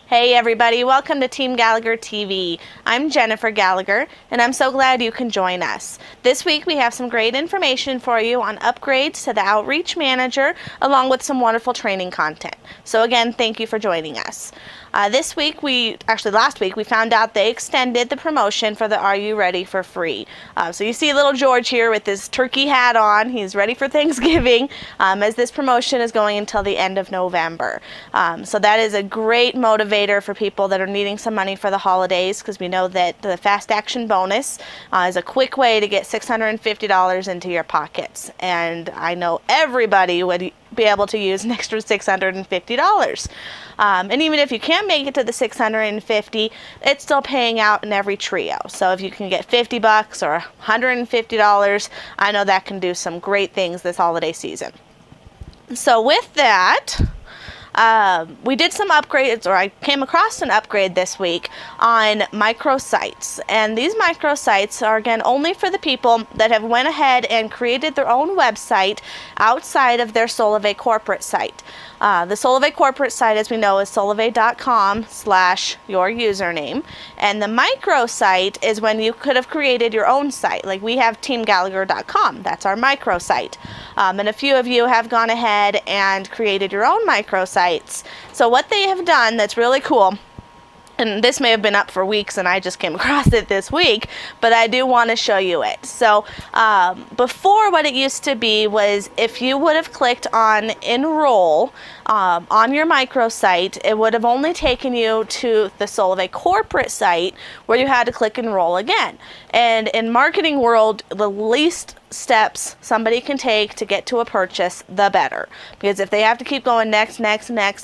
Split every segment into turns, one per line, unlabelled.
Hey everybody, welcome to Team Gallagher TV. I'm Jennifer Gallagher, and I'm so glad you can join us. This week we have some great information for you on upgrades to the Outreach Manager, along with some wonderful training content. So again, thank you for joining us. Last week, we found out they extended the promotion for the Are You Ready for Free. So you see little George here with his turkey hat on. He's ready for Thanksgiving, as this promotion is going until the end of November. So that is a great motivator for people that are needing some money for the holidays, because we know that the Fast Action Bonus is a quick way to get $650 into your pockets. And I know everybody would be able to use an extra $650. And even if you can't make it to the $650, it's still paying out in every trio. So if you can get $50 or $150, I know that can do some great things this holiday season. So with that, we did some upgrades, or I came across an upgrade this week on microsites. And these microsites are, again, only for the people that have went ahead and created their own website outside of their Solavei corporate site. The Solavei corporate site, as we know, is solavei.com/your username. And the microsite is when you could have created your own site. Like we have TeamGalegor.com. That's our microsite. And a few of you have gone ahead and created your own microsites. So what they have done that's really cool, and this may have been up for weeks and I just came across it this week, but I do want to show you it. So before, what it used to be was if you would have clicked on enroll on your microsite, it would have only taken you to the Solavei corporate site where you had to click enroll again. And in marketing world, the least steps somebody can take to get to a purchase, the better. Because if they have to keep going next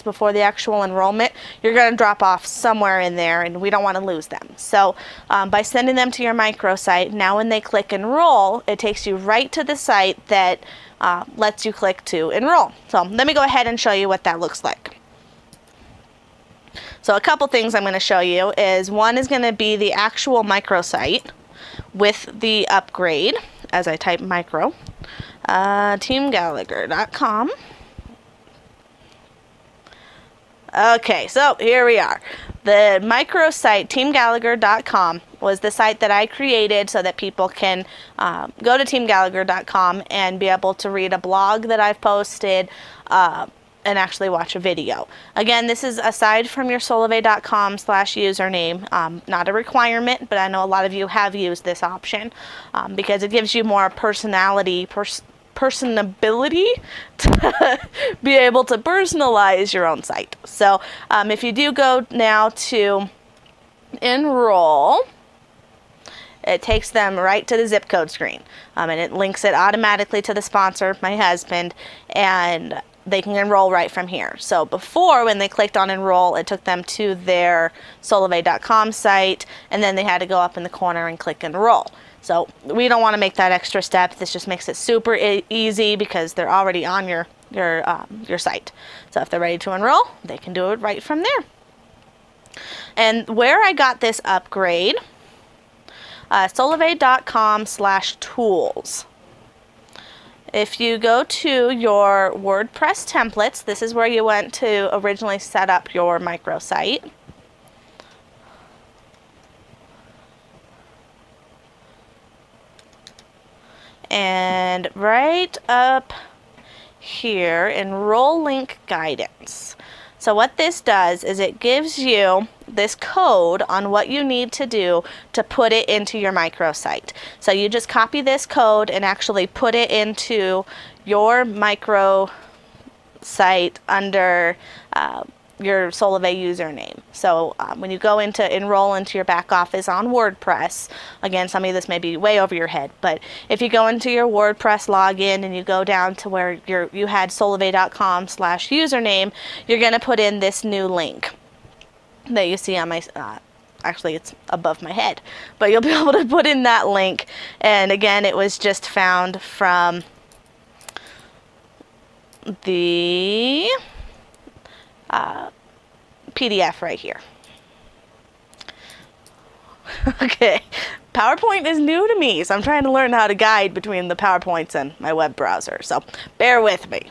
before the actual enrollment, you're going to drop off somewhere in there, and we don't want to lose them. So by sending them to your microsite, now when they click enroll, it takes you right to the site that lets you click to enroll. So let me go ahead and show you what that looks like. So a couple things I'm going to show you is, one is going to be the actual microsite with the upgrade. As I type micro, TeamGalegor.com. Okay, so here we are. The microsite, TeamGalegor.com, was the site that I created so that people can go to TeamGalegor.com and be able to read a blog that I've posted, and actually watch a video. Again, this is aside from your solavei.com/username, not a requirement, but I know a lot of you have used this option because it gives you more personability to be able to personalize your own site. So if you do go now to enroll, it takes them right to the zip code screen, and it links it automatically to the sponsor, my husband, and they can enroll right from here. So before, when they clicked on enroll, it took them to their solavei.com site, and then they had to go up in the corner and click enroll. So we don't want to make that extra step. This just makes it super easy because they're already on your site. So if they're ready to enroll, they can do it right from there. And where I got this upgrade, solavei.com/tools. If you go to your WordPress templates, this is where you went to originally set up your microsite. And right up here, enroll link guidance. So what this does is it gives you this code on what you need to do to put it into your microsite. So you just copy this code and actually put it into your microsite under your Solavei username. So when you go into enroll into your back office on WordPress, again, some of this may be way over your head, but if you go into your WordPress login and you go down to where you had solavei.com/username, you're going to put in this new link that you see on my, actually it's above my head, but you'll be able to put in that link. And again, it was just found from the PDF right here. Okay, PowerPoint is new to me, so I'm trying to learn how to guide between the PowerPoints and my web browser, so bear with me.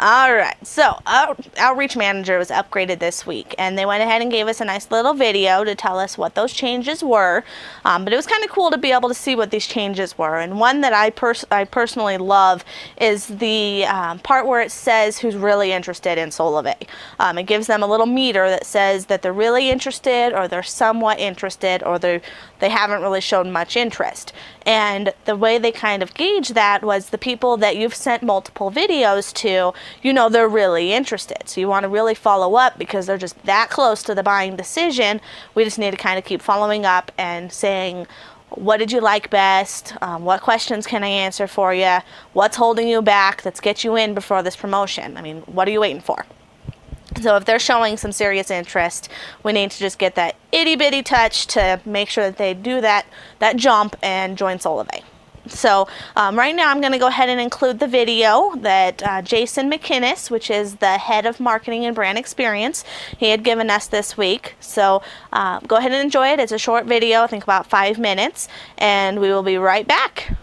All right, so our Outreach Manager was upgraded this week, and they went ahead and gave us a nice little video to tell us what those changes were, but it was kind of cool to be able to see what these changes were. And one that I personally love is the part where it says who's really interested in Solavei. It gives them a little meter that says that they're really interested, or they're somewhat interested, or they haven't really shown much interest. And the way they kind of gauge that was the people that you've sent multiple videos to, you know they're really interested. So you want to really follow up because they're just that close to the buying decision. We just need to kind of keep following up and saying, what did you like best? What questions can I answer for you? What's holding you back? Let's get you in before this promotion. I mean, what are you waiting for? So if they're showing some serious interest, we need to just get that itty bitty touch to make sure that they do that jump and join Solavei. So right now I'm going to go ahead and include the video that Jason McInnes, which is the head of marketing and brand experience, he had given us this week. So go ahead and enjoy it. It's a short video, I think about 5 minutes, and we will be right back.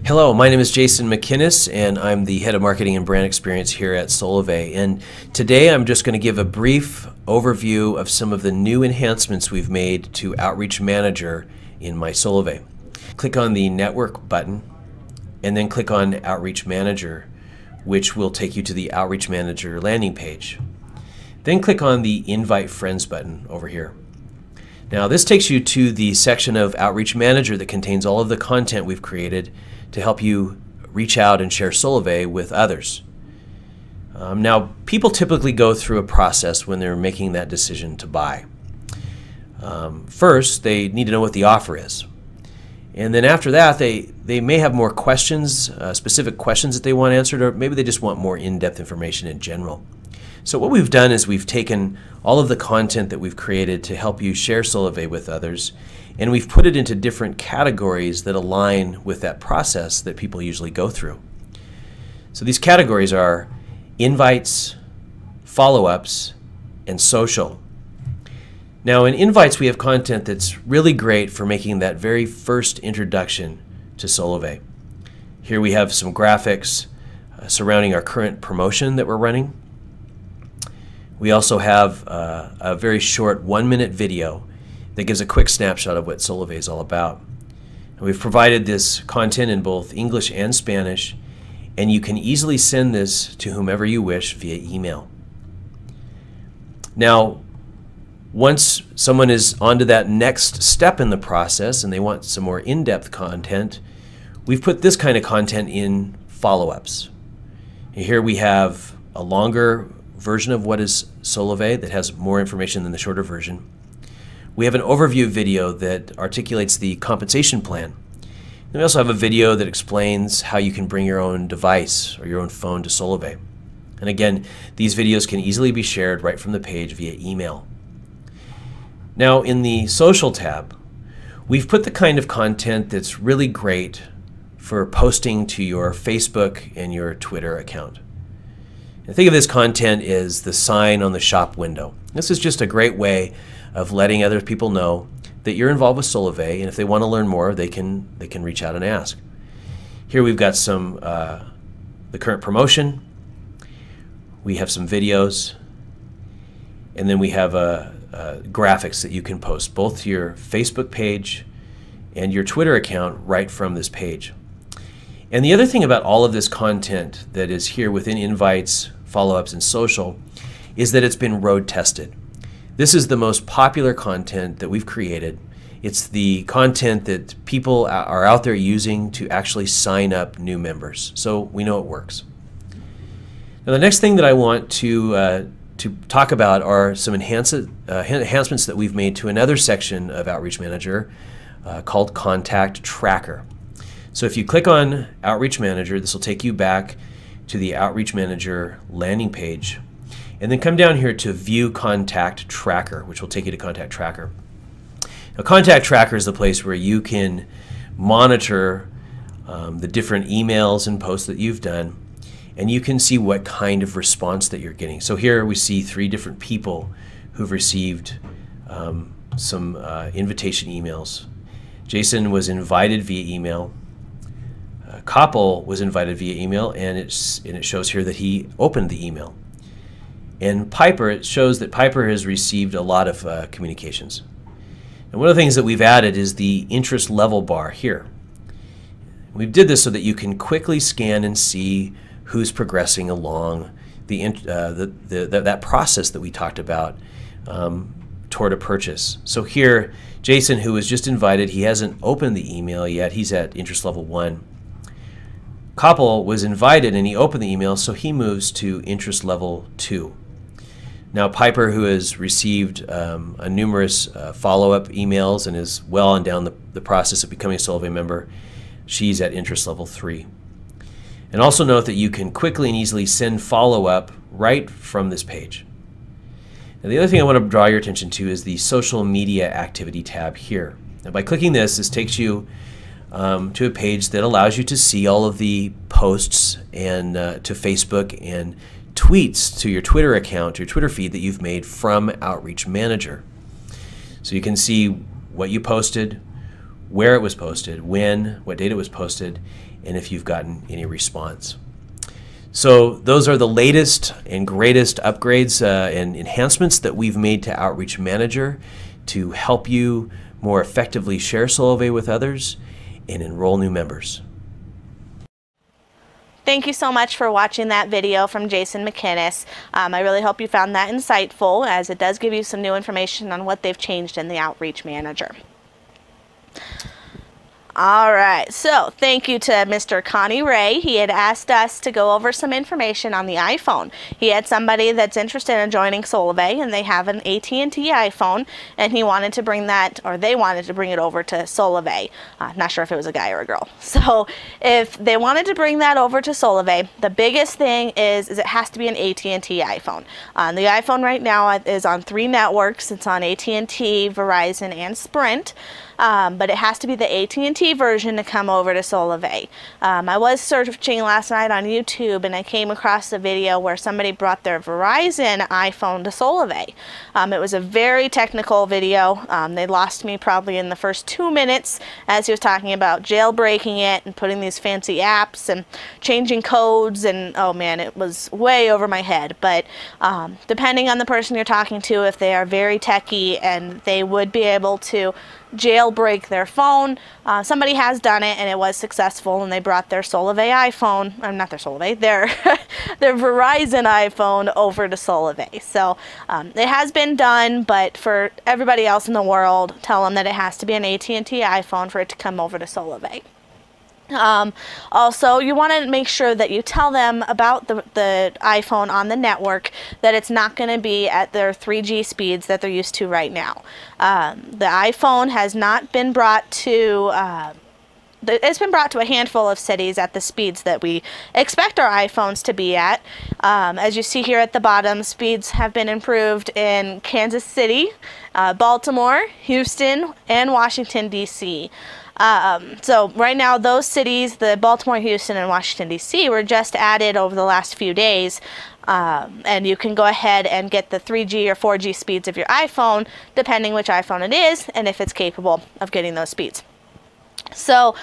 Hello, my name is Jason McInnes, and I'm the head of marketing and brand experience here at Solavei. And today I'm just going to give a brief overview of some of the new enhancements we've made to Outreach Manager in my Solavei. Click on the network button and then click on Outreach Manager, which will take you to the Outreach Manager landing page. Then click on the Invite Friends button over here. Now this takes you to the section of Outreach Manager that contains all of the content we've created to help you reach out and share Solavei with others. Now people typically go through a process when they're making that decision to buy. First, they need to know what the offer is. And then after that, they may have more questions, specific questions that they want answered, or maybe they just want more in-depth information in general. So what we've done is we've taken all of the content that we've created to help you share Solavei with others, and we've put it into different categories that align with that process that people usually go through. So these categories are invites, follow-ups, and social. Now in invites we have content that's really great for making that very first introduction to Solavei. Here we have some graphics surrounding our current promotion that we're running. We also have a very short 1-minute video that gives a quick snapshot of what Solavei is all about. And we've provided this content in both English and Spanish, and you can easily send this to whomever you wish via email. Now, once someone is onto that next step in the process and they want some more in-depth content, we've put this kind of content in follow-ups. Here we have a longer version of what is Solavei that has more information than the shorter version. We have an overview video that articulates the compensation plan. And we also have a video that explains how you can bring your own device or your own phone to Solavei. And again, these videos can easily be shared right from the page via email. Now in the social tab, we've put the kind of content that's really great for posting to your Facebook and your Twitter account. And think of this content as the sign on the shop window. This is just a great way of letting other people know that you're involved with Solavei, and if they want to learn more, they can reach out and ask. Here we've got some the current promotion. We have some videos, and then we have graphics that you can post both to your Facebook page and your Twitter account right from this page. And the other thing about all of this content that is here within invites, follow-ups, and social is that it's been road tested. This is the most popular content that we've created. It's the content that people are out there using to actually sign up new members. So we know it works. Now the next thing that I want to talk about are some enhancements that we've made to another section of Outreach Manager called Contact Tracker. So if you click on Outreach Manager, this will take you back to the Outreach Manager landing page, and then come down here to View Contact Tracker, which will take you to Contact Tracker. Now, Contact Tracker is the place where you can monitor the different emails and posts that you've done, and you can see what kind of response that you're getting. So here we see 3 different people who've received some invitation emails. Jason was invited via email. Koppel was invited via email, and it shows here that he opened the email. And Piper, it shows that Piper has received a lot of communications. And one of the things that we've added is the interest level bar here. We did this so that you can quickly scan and see who's progressing along that process that we talked about toward a purchase. So here, Jason, who was just invited, he hasn't opened the email yet. He's at interest level 1. Koppel was invited and he opened the email, so he moves to interest level 2. Now Piper, who has received numerous follow-up emails and is well on down the process of becoming a Solavei member, she's at interest level 3. And also note that you can quickly and easily send follow-up right from this page. Now the other thing I want to draw your attention to is the social media activity tab here. Now by clicking this takes you to a page that allows you to see all of the posts and to Facebook and tweets to your Twitter account, your Twitter feed that you've made from Outreach Manager. So you can see what you posted, where it was posted, when, what date it was posted, and if you've gotten any response. So those are the latest and greatest upgrades and enhancements that we've made to Outreach Manager to help you more effectively share Solavei with others and enroll new members.
Thank you so much for watching that video from Jason McInnes. I really hope you found that insightful, as it does give you some new information on what they've changed in the Outreach Manager. All right, so thank you to Mr. Connie Ray. He had asked us to go over some information on the iPhone. He had somebody that's interested in joining Solavei, and they have an AT&T iPhone, and he wanted to bring that, or they wanted to bring it over to Solavei. Not sure if it was a guy or a girl. So if they wanted to bring that over to Solavei, the biggest thing is it has to be an AT&T iPhone. The iPhone right now is on 3 networks. It's on AT&T, Verizon, and Sprint. But it has to be the AT&T version to come over to Solavei. I was searching last night on YouTube, and I came across a video where somebody brought their Verizon iPhone to Solavei. It was a very technical video. They lost me probably in the first 2 minutes as he was talking about jailbreaking it and putting these fancy apps and changing codes, and oh man, it was way over my head. But depending on the person you're talking to, if they are very techie, and they would be able to jailbreak their phone. Somebody has done it, and it was successful, and they brought their Solavei iPhone, not their Solavei, their Verizon iPhone over to Solavei. So it has been done, but for everybody else in the world, tell them that it has to be an AT&T iPhone for it to come over to Solavei. Also, you want to make sure that you tell them about the iPhone on the network, that it's not going to be at their 3G speeds that they're used to right now. The iPhone has not been brought to it's been brought to a handful of cities at the speeds that we expect our iPhones to be at. As you see here at the bottom, speeds have been improved in Kansas City, Baltimore, Houston, and Washington, D.C. So right now, those cities, the Baltimore, Houston, and Washington, D.C., were just added over the last few days. And you can go ahead and get the 3G or 4G speeds of your iPhone, depending which iPhone it is, and if it's capable of getting those speeds. So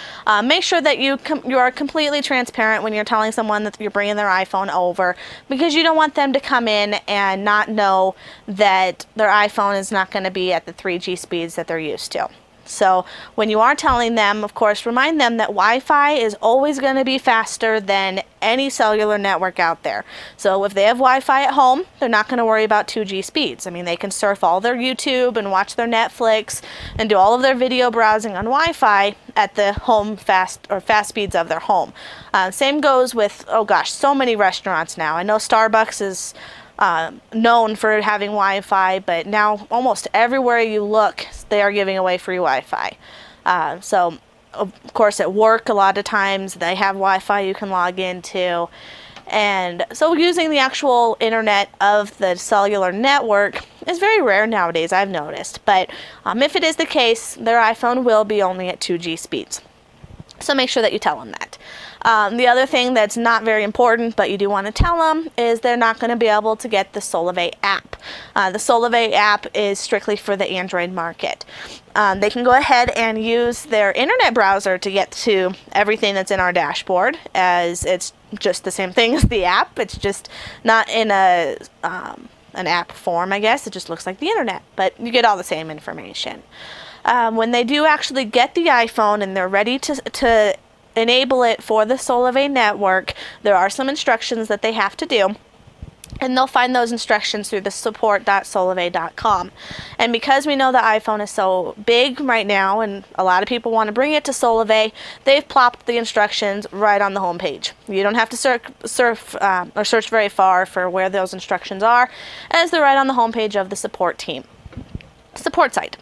make sure that you are completely transparent when you're telling someone that you're bringing their iPhone over, because you don't want them to come in and not know that their iPhone is not going to be at the 3G speeds that they're used to. So when you are telling them, of course, remind them that Wi-Fi is always going to be faster than any cellular network out there. So if they have Wi-Fi at home, they're not going to worry about 2G speeds. I mean, they can surf all their YouTube and watch their Netflix and do all of their video browsing on Wi-Fi at the home fast speeds of their home. Same goes with, oh gosh, so many restaurants now. I know Starbucks is known for having Wi-Fi, but now almost everywhere you look, they are giving away free Wi-Fi. So, of course, at work, a lot of times they have Wi-Fi you can log into. And so using the actual internet of the cellular network is very rare nowadays, I've noticed. But if it is the case, their iPhone will be only at 2G speeds. So make sure that you tell them that. The other thing that's not very important, but you do want to tell them, is they're not going to be able to get the Solavei app. The Solavei app is strictly for the Android market. They can go ahead and use their internet browser to get to everything that's in our dashboard, as it's just the same thing as the app. It's just not in a an app form, I guess. It just looks like the internet, but you get all the same information. When they do actually get the iPhone and they're ready to enable it for the Solavei network, there are some instructions that they have to do. And they'll find those instructions through the support.solavei.com. And because we know the iPhone is so big right now and a lot of people want to bring it to Solavei, they've plopped the instructions right on the home page. You don't have to search very far for where those instructions are, as they're right on the home page of the support site.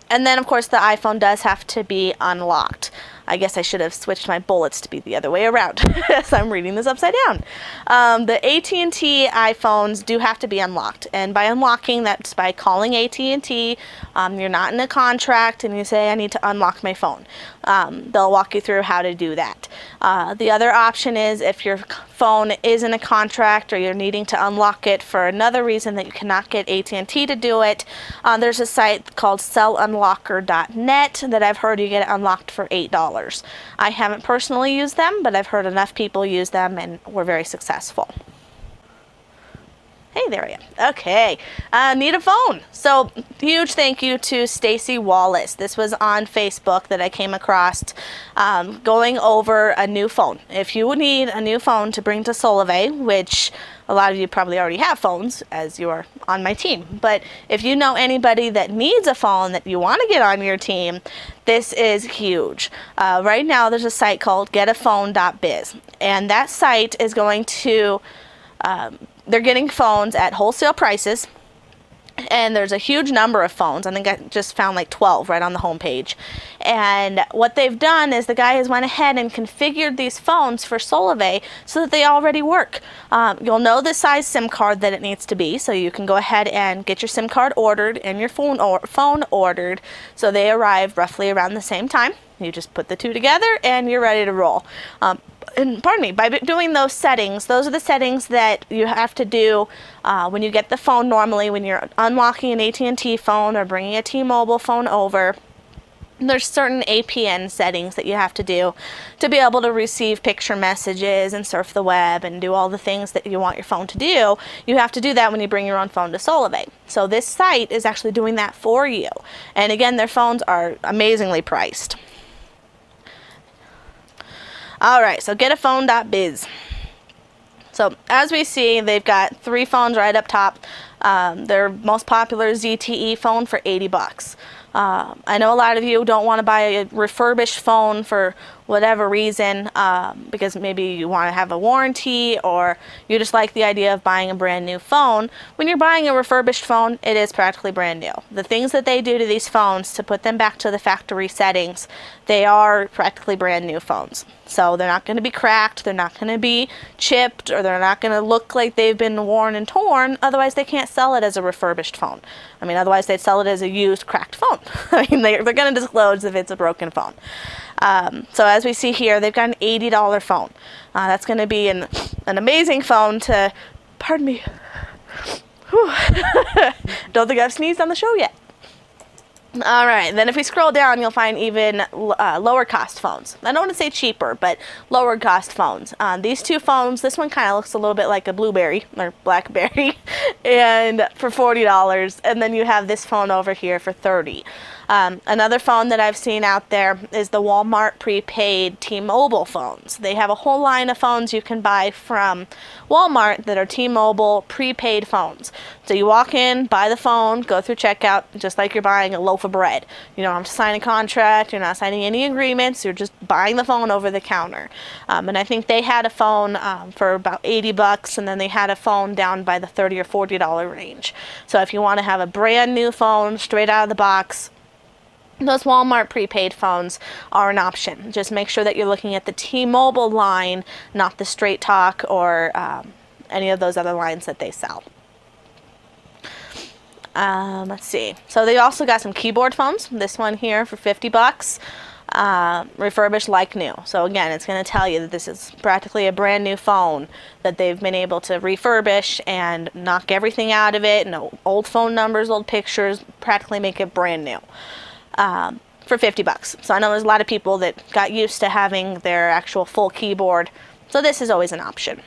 And then, of course, the iPhone does have to be unlocked. I guess I should have switched my bullets to be the other way around, as I'm reading this upside down. The AT&T iPhones do have to be unlocked, and by unlocking, that's by calling AT&T. You're not in a contract, and you say, I need to unlock my phone. They'll walk you through how to do that. The other option is if your phone is in a contract or you're needing to unlock it for another reason that you cannot get AT&T to do it, there's a site called sellunlocker.net that I've heard you get it unlocked for $8. I haven't personally used them, but I've heard enough people use them and were very successful. Hey, there I am. Okay, need a phone. So huge thank you to Stacy Wallace. This was on Facebook that I came across going over a new phone. If you would need a new phone to bring to Solavei, which a lot of you probably already have phones as you are on my team, but if you know anybody that needs a phone that you want to get on your team, this is huge. Right now there's a site called getaphone.biz, and that site is going to they're getting phones at wholesale prices, and there's a huge number of phones. I think I just found like 12 right on the home page. And what they've done is the guy has went ahead and configured these phones for Solavei so that they already work. You'll know the size SIM card that it needs to be, so you can go ahead and get your SIM card ordered and your phone ordered, so they arrive roughly around the same time. You just put the two together and you're ready to roll. And pardon me, by doing those settings, those are the settings that you have to do when you get the phone normally, when you're unlocking an AT&T phone or bringing a T-Mobile phone over. There's certain APN settings that you have to do to be able to receive picture messages and surf the web and do all the things that you want your phone to do. You have to do that when you bring your own phone to Solavei. So this site is actually doing that for you. And again, their phones are amazingly priced. Alright, so getaphone.biz. So as we see, they've got 3 phones right up top. Their most popular ZTE phone for $80. I know a lot of you don't want to buy a refurbished phone for whatever reason, because maybe you want to have a warranty or you just like the idea of buying a brand new phone. When you're buying a refurbished phone, it is practically brand new. The things that they do to these phones to put them back to the factory settings, they are practically brand new phones. So they're not going to be cracked, they're not going to be chipped, or they're not going to look like they've been worn and torn. Otherwise they can't sell it as a refurbished phone. I mean, otherwise they'd sell it as a used cracked phone. I mean, they're going to disclose if it's a broken phone. So as we see here, they've got an $80 phone. That's going to be an amazing phone to, pardon me, don't think I've sneezed on the show yet. Alright, then if we scroll down, you'll find even lower cost phones. I don't want to say cheaper, but lower cost phones. These 2 phones, this one kind of looks a little bit like a Blueberry, or Blackberry, and for $40. And then you have this phone over here for $30. Another phone that I've seen out there is the Walmart prepaid T-Mobile phones. They have a whole line of phones you can buy from Walmart that are T-Mobile prepaid phones. So you walk in, buy the phone, go through checkout, just like you're buying a loaf of bread. You don't have to sign a contract, you're not signing any agreements, you're just buying the phone over the counter. And I think they had a phone for about $80, and then they had a phone down by the $30 or $40 range. So if you want to have a brand new phone straight out of the box, those Walmart prepaid phones are an option. Just make sure that you're looking at the T-Mobile line, not the Straight Talk or any of those other lines that they sell. Let's see. So they also got some keyboard phones. This one here for $50. refurbished like new. So again, it's going to tell you that this is practically a brand new phone that they've been able to refurbish and knock everything out of it, no old phone numbers, old pictures, practically make it brand new. For $50. So I know there's a lot of people that got used to having their actual full keyboard, so this is always an option.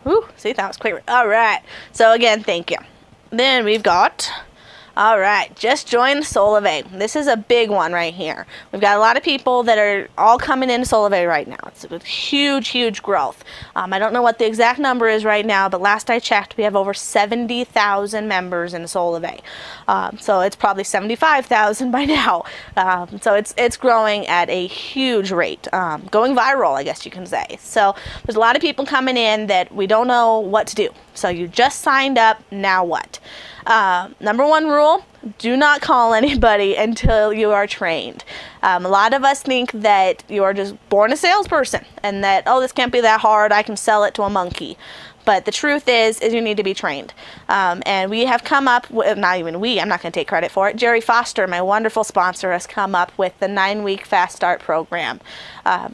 Ooh, see, that was quick. All right, so again, thank you. Then we've got, all right, just join Solavei. This is a big one right here. We've got a lot of people that are all coming into Solavei right now. It's a huge, huge growth. I don't know what the exact number is right now, but last I checked, we have over 70,000 members in Solavei. So it's probably 75,000 by now. So it's growing at a huge rate, going viral, I guess you can say. So there's a lot of people coming in that we don't know what to do. So you just signed up, now what? Number one rule, do not call anybody until you are trained. A lot of us think that you're just born a salesperson and that, oh, this can't be that hard, I can sell it to a monkey. But the truth is you need to be trained. And we have come up with, not even we, I'm not going to take credit for it, Jerry Foster, my wonderful sponsor, has come up with the 9-week Fast Start program.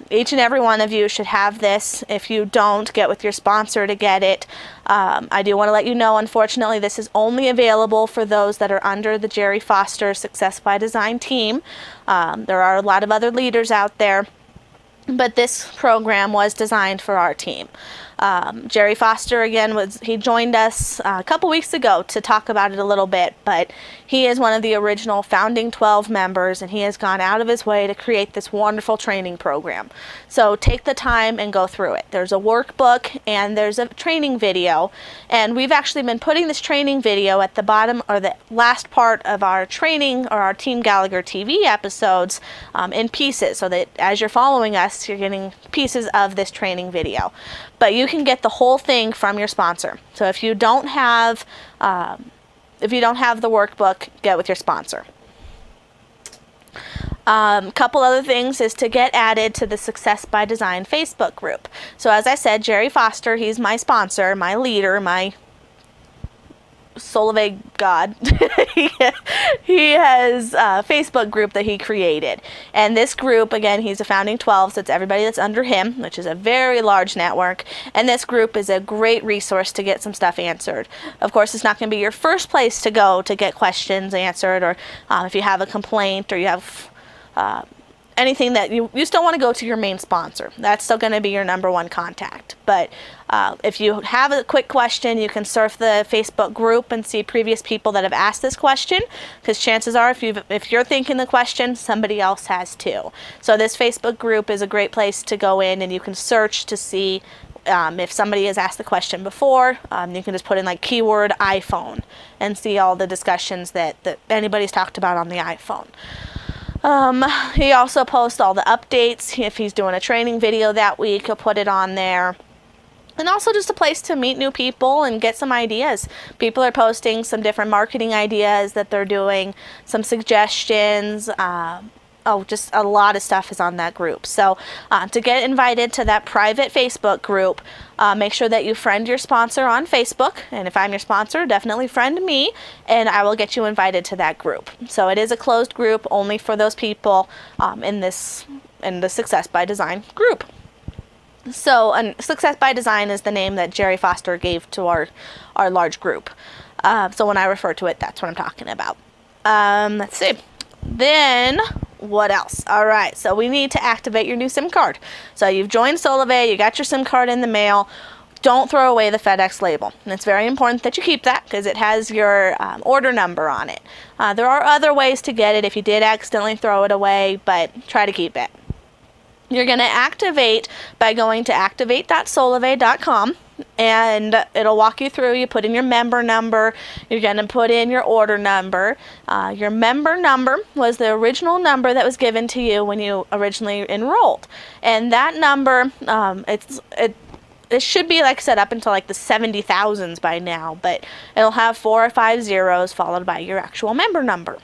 Each and every one of you should have this. If you don't, get with your sponsor to get it. I do want to let you know, unfortunately, this is only available for those that are under the Jerry Foster Success by Design team. There are a lot of other leaders out there, but this program was designed for our team. Jerry Foster, again, he joined us a couple weeks ago to talk about it a little bit, but he is one of the original founding 12 members, and he has gone out of his way to create this wonderful training program. So take the time and go through it. There's a workbook and there's a training video, and we've actually been putting this training video at the bottom or the last part of our training or our Team Gallagher TV episodes in pieces, so that as you're following us, you're getting pieces of this training video. But you can get the whole thing from your sponsor. So if you don't have the workbook, get with your sponsor. Couple other things is to get added to the Success by Design Facebook group. So as I said, Jerry Foster, he's my sponsor, my leader, my Solavei God. He has a Facebook group that he created, and this group, again, he's a founding 12, so it's everybody that's under him, which is a very large network, and this group is a great resource to get some stuff answered. Of course, it's not going to be your first place to go to get questions answered, or if you have a complaint or you have anything that you still want to go to your main sponsor. That's still going to be your number one contact. But if you have a quick question, you can surf the Facebook group and see previous people that have asked this question, because chances are if you're thinking the question, somebody else has too. So this Facebook group is a great place to go in, and you can search to see if somebody has asked the question before. You can just put in like keyword iPhone and see all the discussions that anybody's talked about on the iPhone. He also posts all the updates. If he's doing a training video that week, he'll put it on there. And also just a place to meet new people and get some ideas. People are posting some different marketing ideas that they're doing, some suggestions. Just a lot of stuff is on that group. So to get invited to that private Facebook group, make sure that you friend your sponsor on Facebook. And if I'm your sponsor, definitely friend me, and I will get you invited to that group. So it is a closed group only for those people in the Success by Design group. So Success by Design is the name that Jerry Foster gave to our large group. So when I refer to it, that's what I'm talking about. Let's see. Then what else? All right, so we need to activate your new SIM card. So you've joined Solavei, you got your SIM card in the mail. Don't throw away the FedEx label. And it's very important that you keep that, because it has your order number on it. There are other ways to get it if you did accidentally throw it away, but try to keep it. You're going to activate by going to activate.solavei.com, and it'll walk you through. You put in your member number. You're going to put in your order number. Your member number was the original number that was given to you when you originally enrolled. And that number, it should be like set up until like the 70,000s by now, but it'll have 4 or 5 zeros followed by your actual member number.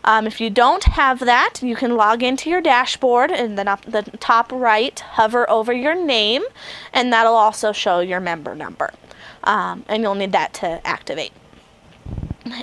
If you don't have that, you can log into your dashboard, and then up the top right, hover over your name, and that'll also show your member number. And you'll need that to activate.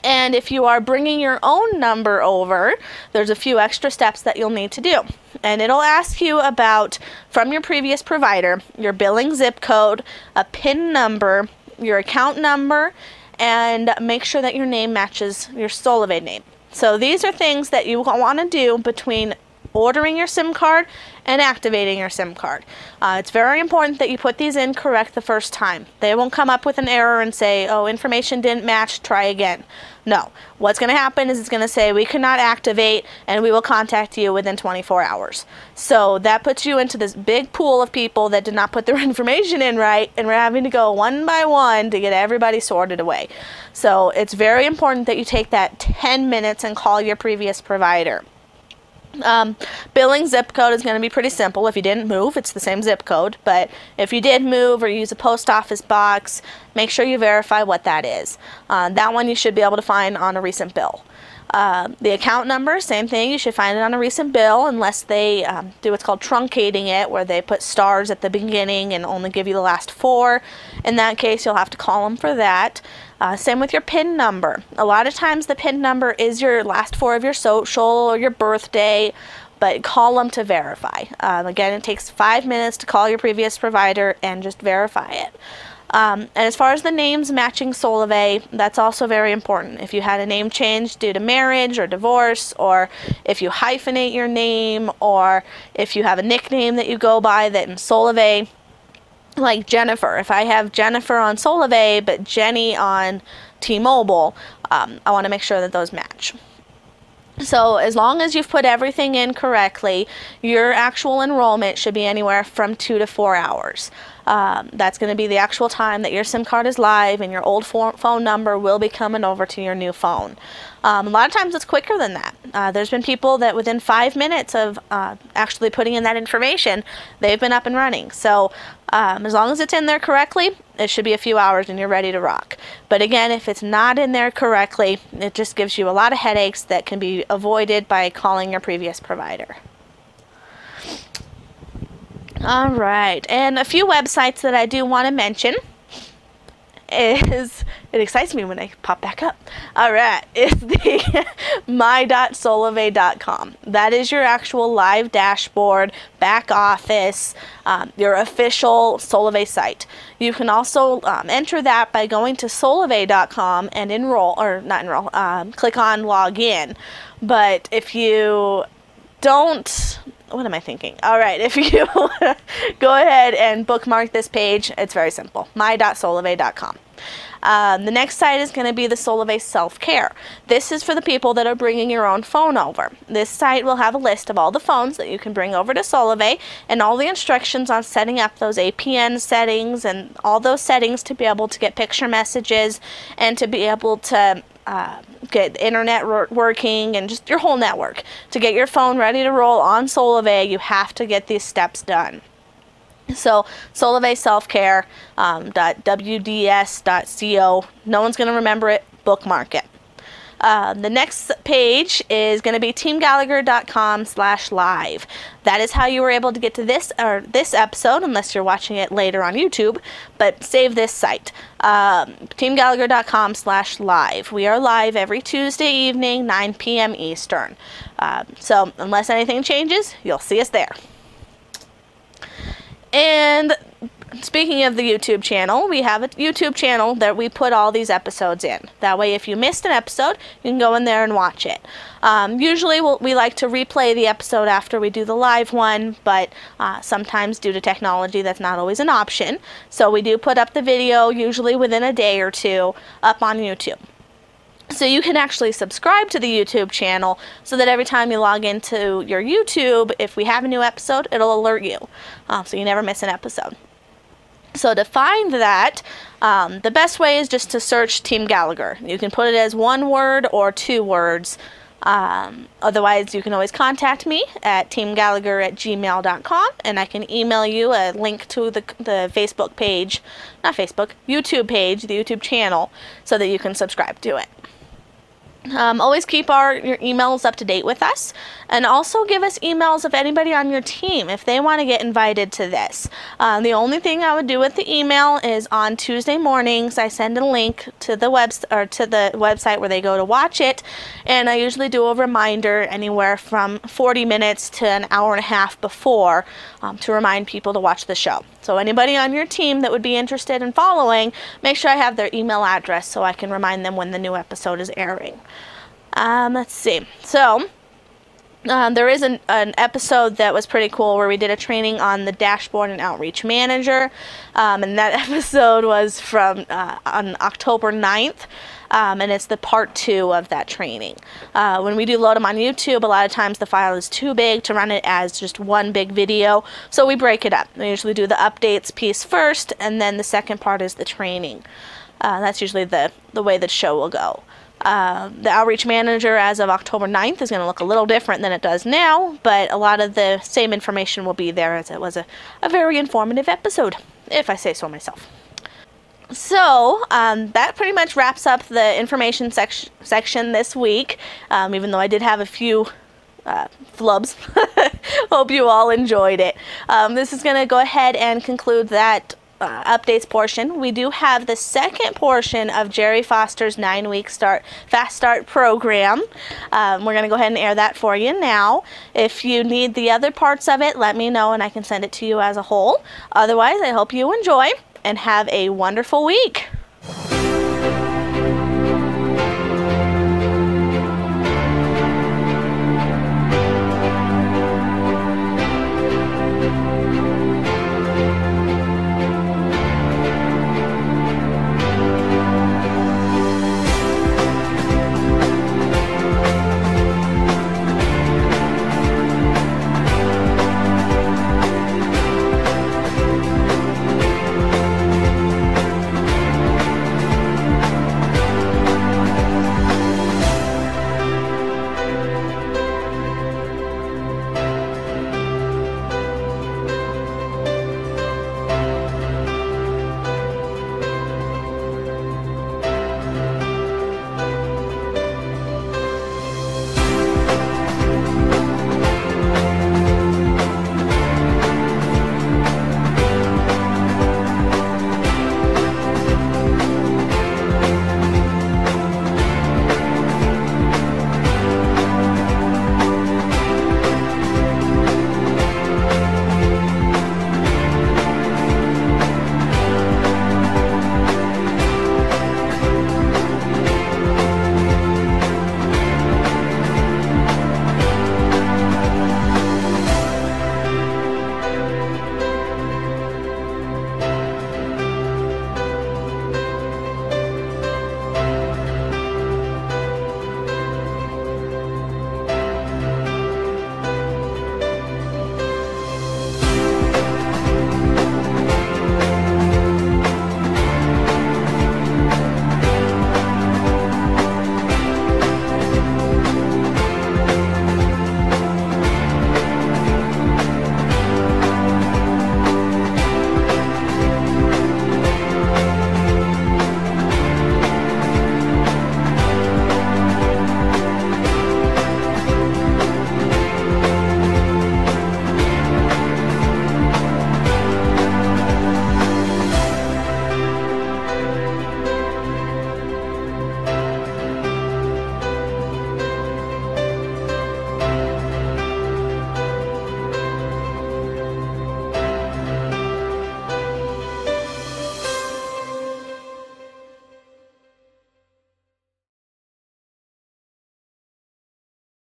And if you are bringing your own number over, there's a few extra steps that you'll need to do. And it'll ask you about, from your previous provider, your billing zip code, a PIN number, your account number, and make sure that your name matches your Solavei name. So these are things that you want to do between ordering your SIM card and activating your SIM card. It's very important that you put these in correct the first time. They won't come up with an error and say, oh, information didn't match, try again. No. What's going to happen is it's going to say we cannot activate and we will contact you within 24 hours. So that puts you into this big pool of people that did not put their information in right, and we're having to go one by one to get everybody sorted away. So it's very important that you take that 10 minutes and call your previous provider. Billing zip code is going to be pretty simple. If you didn't move, it's the same zip code, but if you did move or use a post office box, make sure you verify what that is. That one you should be able to find on a recent bill. The account number, same thing, you should find it on a recent bill, unless they do what's called truncating it, where they put stars at the beginning and only give you the last 4. In that case, you'll have to call them for that. Same with your PIN number. A lot of times the PIN number is your last 4 of your social or your birthday, but call them to verify. Again, it takes 5 minutes to call your previous provider and just verify it. And as far as the names matching Solavei, that's also very important. If you had a name change due to marriage or divorce, or if you hyphenate your name, or if you have a nickname that you go by that in Solavei, like Jennifer. If I have Jennifer on Solavei but Jenny on T-Mobile, I want to make sure that those match. So as long as you've put everything in correctly, your actual enrollment should be anywhere from 2 to 4 hours. That's going to be the actual time that your SIM card is live and your old phone number will be coming over to your new phone. A lot of times it's quicker than that. There's been people that within 5 minutes of actually putting in that information, they've been up and running. So as long as it's in there correctly, it should be a few hours and you're ready to rock. But again, if it's not in there correctly, it just gives you a lot of headaches that can be avoided by calling your previous provider. All right, and a few websites that I do want to mention is, it excites me when I pop back up. All right, is the my.solavei.com. That is your actual live dashboard, back office, your official Solavei site. You can also enter that by going to solavei.com and click on login. But if you don't, what am I thinking? All right, if you go ahead and bookmark this page, it's very simple, my.solavei.com. The next site is going to be the Solavei Self-Care. This is for the people that are bringing your own phone over. This site will have a list of all the phones that you can bring over to Solavei and all the instructions on setting up those APN settings and all those settings to be able to get picture messages and to be able to get internet working and just your whole network. To get your phone ready to roll on Solavei, you have to get these steps done. So Solavei Self-Care, .wds.co. No one's going to remember it. Bookmark it. The next page is going to be TeamGalegor.com/live. That is how you were able to get to this episode, unless you're watching it later on YouTube. But save this site, TeamGalegor.com/live. We are live every Tuesday evening, 9 p.m. Eastern. So unless anything changes, you'll see us there. And speaking of the YouTube channel, we have a YouTube channel that we put all these episodes in. That way, if you missed an episode, you can go in there and watch it. Usually, we like to replay the episode after we do the live one, but sometimes due to technology, that's not always an option. So we do put up the video, usually within a day or two, up on YouTube. So you can actually subscribe to the YouTube channel so that every time you log into your YouTube, if we have a new episode, it'll alert you. So you never miss an episode. So to find that, the best way is just to search Team Galegor. You can put it as 1 word or 2 words. Otherwise, you can always contact me at teamgalegor@gmail.com, and I can email you a link to the Facebook page, not Facebook, YouTube page, the YouTube channel, so that you can subscribe to it. Always keep your emails up to date with us, and also give us emails of anybody on your team if they want to get invited to this. The only thing I would do with the email is on Tuesday mornings I send a link to the website where they go to watch it, and I usually do a reminder anywhere from 40 minutes to an hour and a half before to remind people to watch the show. So anybody on your team that would be interested in following, make sure I have their email address so I can remind them when the new episode is airing. Let's see. So there is an episode that was pretty cool where we did a training on the dashboard and outreach manager, and that episode was from on October 9th. And it's the part 2 of that training. When we do load them on YouTube, a lot of times the file is too big to run it as just one big video, so we break it up. We usually do the updates piece first, and then the second part is the training. That's usually the way the show will go. The outreach manager as of October 9th is going to look a little different than it does now, but a lot of the same information will be there, as it was a very informative episode, if I say so myself. So that pretty much wraps up the information section this week, even though I did have a few flubs. Hope you all enjoyed it. This is going to go ahead and conclude that updates portion. We do have the second portion of Jerry Foster's 9-week fast start program. We're going to go ahead and air that for you now. If you need the other parts of it, let me know and I can send it to you as a whole. Otherwise, I hope you enjoy and have a wonderful week.